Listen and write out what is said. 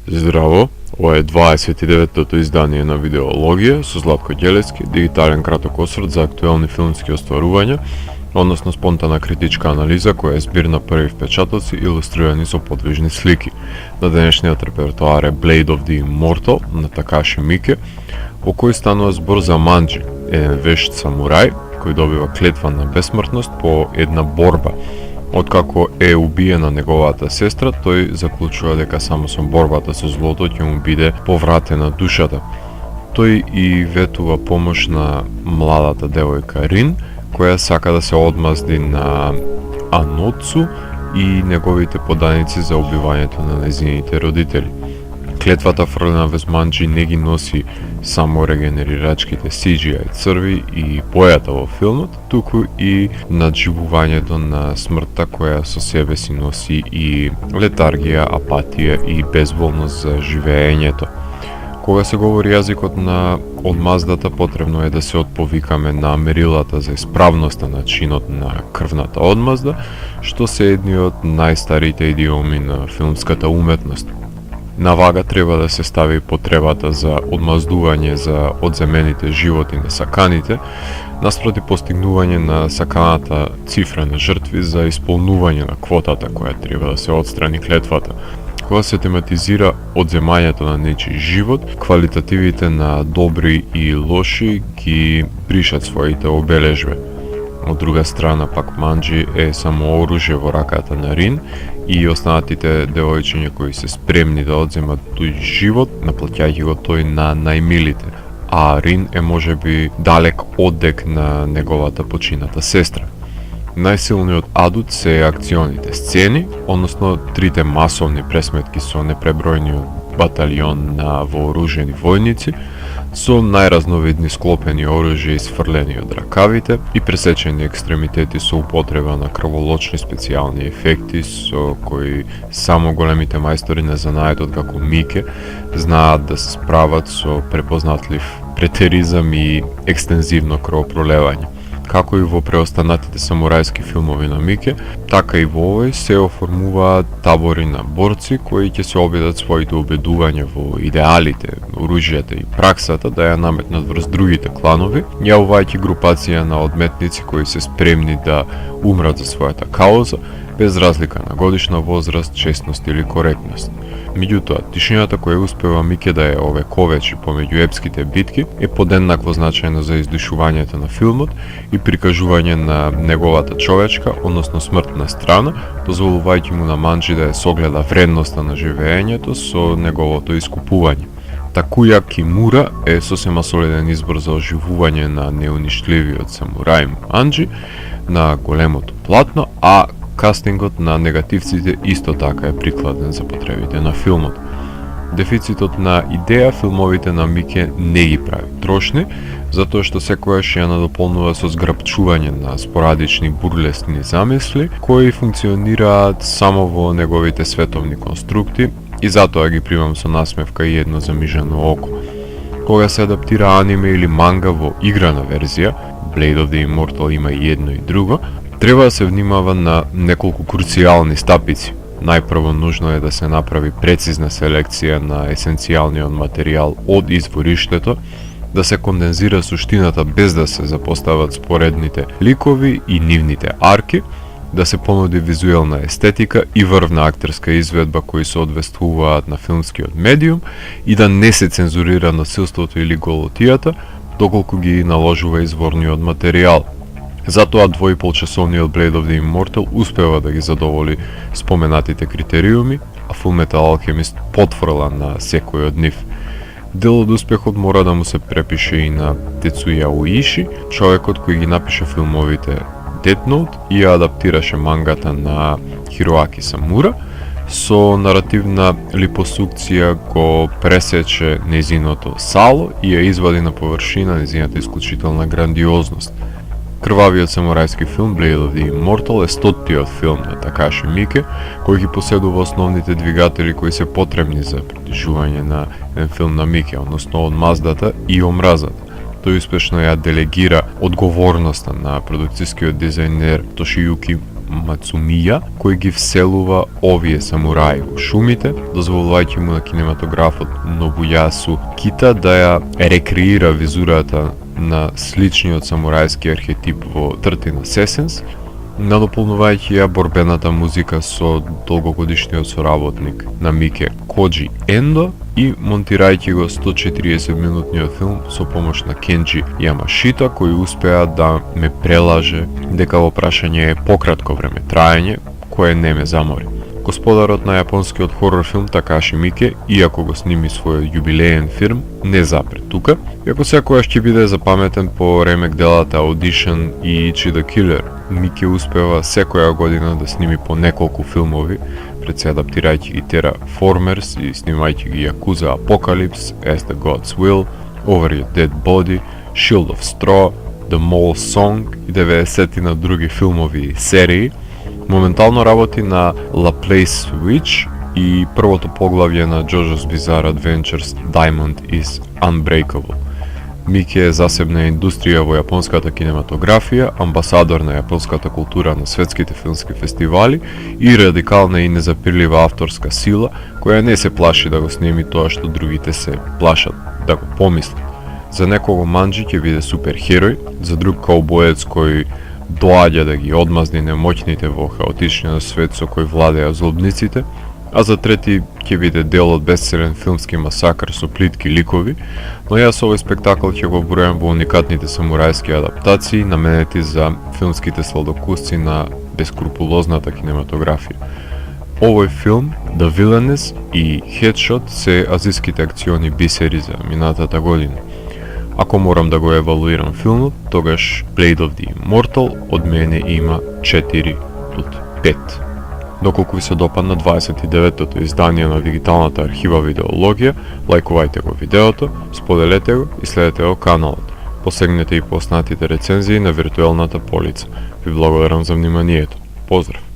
Здраво, ова е 29-тото издание на Видеологија со Златко Ѓелевски, дигитален краток осврт за актуелни филмски остварувања, односно спонтана критичка анализа која е збир на први впечатоци илустрирани со подвижни слики. На денешниот репертоар е Blade of the Immortal на Такаши Мике, во кој станува збор за Манџи, еден вешт самурај кој добива клетва на бесмртност по една борба. Откако е убиена неговата сестра, тој заклучува дека само со борбата со злото ќе му биде повратена душата. Тој и ветува помош на младата девојка Рин, која сака да се одмазди на Аноцу и неговите поданици за убивањето на нејзините родители. Клетвата фрлена вез Манџи не ги носи само регенерирачките CGI црви и бојата во филмот, туку и надживувањето на смртта која со себе си носи и летаргија, апатија и безволност за живеењето. Кога се говори јазикот на одмаздата, потребно е да се отповикаме на мерилата за исправноста на чинот на крвната одмазда, што се едни од најстарите идиоми на филмската уметност. На вага треба да се стави потребата за одмаздување за одземените животи на саканите, наспроти постигнување на саканата цифра на жртви за исполнување на квотата која треба да се отстрани клетвата. Кога се тематизира одземањето на нечи живот, квалитативите на добри и лоши ги бришат своите обележбе. Од друга страна пак Манџи е само оружје во раката на Рин и останатите девојчиња кои се спремни да одземат тој живот, наплаќајќи го тој на најмилите, а Рин е можеби далек оддек на неговата почината сестра. Најсилниот адут се акционите сцени, односно трите масовни пресметки со непребројниот баталион на вооружени војници, со најразновидни склопени оружја исфрлени од ракавите и пресечени екстремитети со употреба на крволочни специјални ефекти со кои само големите мајстори на занаетот како Мике знаат да се справат со препознатлив претеризам и екстензивно крвопролевање. Како и во преостанатите самурајски филмови на Мике, така и во овој се оформуваат табори на борци кои ќе се обидат своите убедувања во идеалите, оружјата и праксата да ја наметнат врз другите кланови, јавувајќи групација на одметници кои се спремни да умрат за својата кауза, без разлика на годишна возраст, честност или коректност. Меѓутоа, тишината која успева Мике да ја овековечи помеѓу епските битки е подеднакво значајна за издишувањето на филмот и прикажување на неговата човечка, односно смртна страна, дозволувајќи му на Манџи да ја согледа вредноста на живеењето со неговото искупување. Такуја Кимура е сосема солиден избор за оживување на неуништливиот самурај Манџи на големото платно, а кастингот на негативците исто така е прикладен за потребите на филмот. Дефицитот на идеја филмовите на Мике не ги прави трошни, затоа што секојаш ја надополнува со зграпчување на спорадични бурлесни замисли, кои функционираат само во неговите световни конструкти и затоа ги примам со насмевка и едно замижано око. Кога се адаптира аниме или манга во играна верзија, Blade of the Immortal има и едно и друго, треба да се внимава на неколку круцијални стапици. Најпрво нужно е да се направи прецизна селекција на есенцијалниот материјал од извориштето, да се кондензира суштината без да се запостават споредните ликови и нивните арки, да се понуди визуелна естетика и врвна актерска изведба кои се одвестуваат на филмскиот медиум и да не се цензурира насилството или голотијата, доколку ги наложува изворниот материјал. Затоа двојполчасовниот Blade of the Immortal успева да ги задоволи споменатите критериуми, а Fullmetal Alchemist потврла на секој од нив. Дел од успехот мора да му се препише и на Тецуја Оиши, човекот кој ги напише филмовите Death Note и ја адаптираше мангата на Хироаки Самура, со наративна липосукција го пресече нејзиното сало и ја извади на површина нејзината исклучителна грандиозност. Крвавиот самурајски филм Blade of the Immortal е 100-тиот филм на Такаши Мике, кој ги поседува основните двигатели кои се потребни за придвижување на еден филм на Мике, односно одмаздата и омразата. Тој успешно ја делегира одговорноста на продукцијскиот дизајнер Тошијуки Мацумија, кој ги вселува овие самураи во шумите, дозволувајќи му на кинематографот Нобујасу Кита да ја рекреира визурата на сличниот самурајски архетип во 13 Assassins, надополнувајќи ја борбената музика со долгогодишниот соработник на Мике Коджи Ендо и монтирајќи го 140-минутниот филм со помош на Кенджи Ямашита, кој успеа да ме прелаже дека во прашање е пократко време траење, кое не ме замори. Господарот на јапонскиот хорор филм Такаши Мике, иако го сними својот јубилеен филм, не запре тука, иако секојаш ќе биде запаметен по ремек делата Audition и Ichi the Killer. Мике успева секоја година да сними по неколку филмови, пред се адаптирајќи ги Terraformers и снимајќи ги Yakuza Apocalypse, As the Gods Will, Over Your Dead Body, Shield of Straw, The Mole Song и 90 на други филмови и серии. Моментално работи на La Place Witch и првото поглавје на JoJo's Bizarre Adventures Diamond is Unbreakable. Мике е засебна индустрија во јапонската кинематографија, амбасадор на јапонската култура на светските филмски фестивали и радикална и незапирлива авторска сила, која не се плаши да го снеми тоа што другите се плашат да го помислат. За некого манџи ќе биде суперхерој, за друг каубоец кој доаѓа да ги одмазни немоќните во хаотичниот свет со кој владеа злобниците, а за трети ќе биде дел од бесцелен филмски масакр со плитки ликови, но јас овој спектакл ќе го бројам во уникатните самурајски адаптации наменети за филмските сладокусци на бескрупулозната кинематографија. Овој филм, The Villainess и Headshot се азиските акциони бисери за минатата година. Ако морам да го евалуирам филмот, тогаш Blade of the Immortal од мене има 4 од 5. Доколку ви се допадна 29-тото издание на дигиталната архива видеологија, лајкувајте го видеото, споделете го и следете го каналот. Посегнете и поснатите рецензии на виртуелната полица. Ви благодарам за вниманието. Поздрав!